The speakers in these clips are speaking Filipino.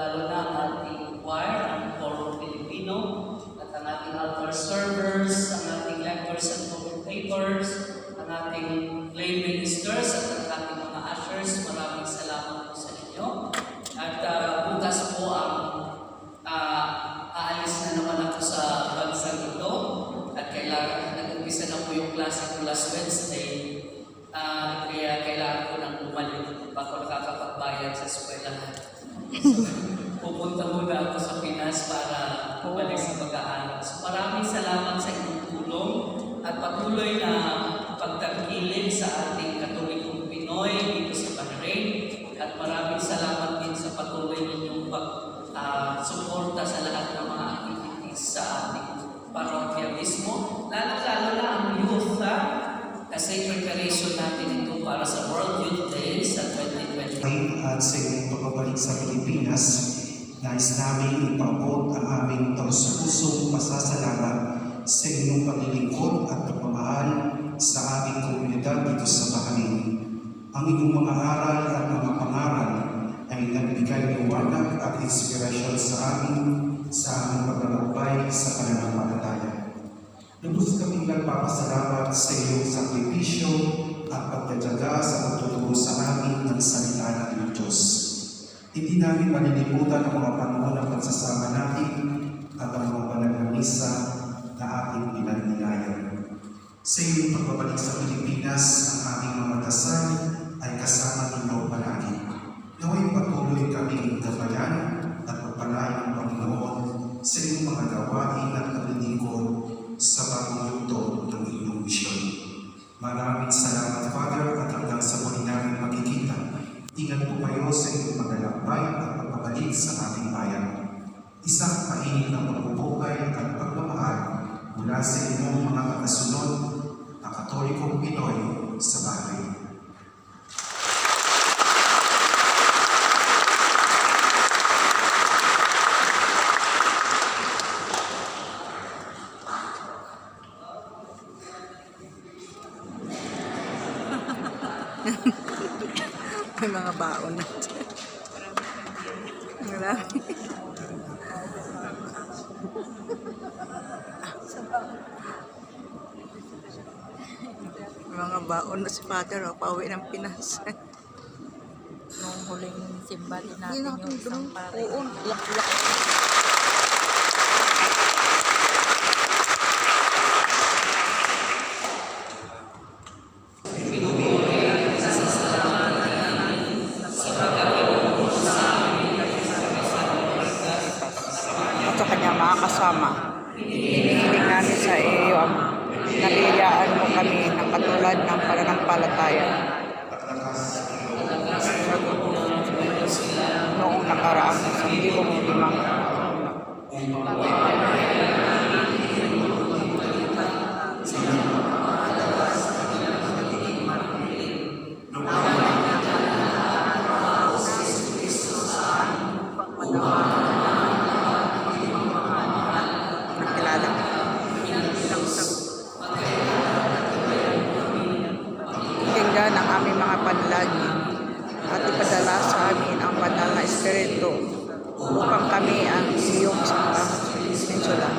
lalong-lalo na ang ating choir, ang Coro Filipino, at ang ating altar servers, ang ating lectors and commentators, ang ating lay ministers, at ang ating mga ushers. Maraming salamat po sa inyo. At bukas po ang aalis na naman ako sa bansang ito. At kailangan, nag-umpisa na po yung klase ko last Wednesday. Kaya kailangan ko nang bumalik. Baka nakakapagbayad sa eskwelahan. So, pupunta muna ako sa Pinas para bumalik sa pag-aaral. So, maraming salamat sa inyong tulong at patuloy na pagtangkilik sa ating Katolikong Pinoy dito sa Bahrain. At maraming salamat din sa patuloy ninyong pag-suporta sa lahat ng mga activities sa ating parokya mismo. Lalo-lalo na ang youth kasi preparation natin ito para sa World Youth Day sa 2020. At sa inyong pagbabalik sa Pilipinas, nais namin ipaabot ang aming taus-pusong pasasalamat sa inyong paglilingkod at pagmamahal sa aming komunidad dito sa Bahrain. Ang inyong mga aral at mga pangaral ay nagbigay liwanag at inspirasyon sa aming paglalakbay sa pananampalataya. Lubos kaming nagpapasalamat sa iyong sakripisyo at pagtyaga sa pagtuturo sa amin ng salita ng Diyos. Hindi namin malilimutan ang mga panahon ng pagsasama natin at ang mga banal na misa na ating pinannilayan. Sa iyong pagbabalik sa Pilipinas, ang aming mga dasal ay kasama ninyo palagi. Naway patuloy kaming gabayan at pagpalain ng Panginoon sa iyong mga gawain at paglilingkod sa bagong yugto ng inyong misyon. Maraming salamat, Father, at hanggang sa muli namin makikita. Ingat po kayo sa inyong paglalakbay at pagbabalik sa ating bayan. Isang mainit na pagbubuhay at pagmamahal mula sa inyong mga tagasunod na Katolikong Pinoy sa Bahrain. May mga baon na. Marami. Mga baon na si Father, pauwi ng Pinas. Nung huling simba din natin yung isang pare. Oo, lak-lak. Sa kanya mga kasama, hinihiling namin sa iyo ang nabiyayaan mo kami ng katulad ng pananampalataya noong nakaraang 5,000. Pakinggan ang aming mga panalangin at ipadala sa amin ang banal na Espiritu upang kami ang iyong peninsula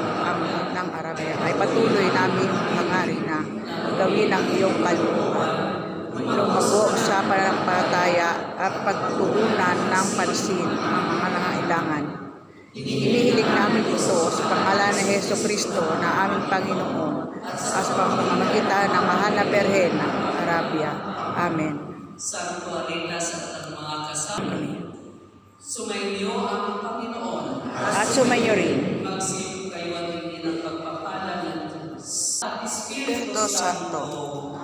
ng Arabia ay patuloy namin hangarin na gawin ang iyong kalooban. Lumago sa pananampalataya at pagtuunan ng pansin ang mga nangailangan. Inihiling namin ito sa pangalan ni Jesucristo na aming Panginoon at sa pamamagitan ng mahal na Birhen ng Arabia. Amen. Santo Alina sa mga kasama. Sumainyo ang Panginoon. At sumainyo rin. Magsilong kayo at hindi ng pagpapala ng Diyos. At Espiritu Santo.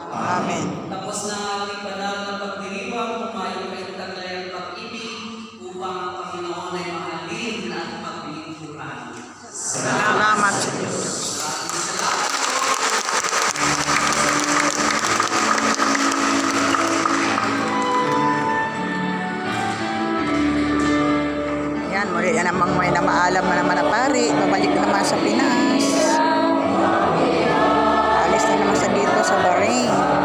Amen. Tapos na ang ating banal na pagdiriwang, humayo kayong taglay ang pag-ibig upang ang Panginoon ay mahalin at maglingkuran. Salamat sa Diyos. Yan, muli yan namang may namaalam na naman na pari. Babalik naman sa Pinas. Alis na naman sa dito sa Bahrain.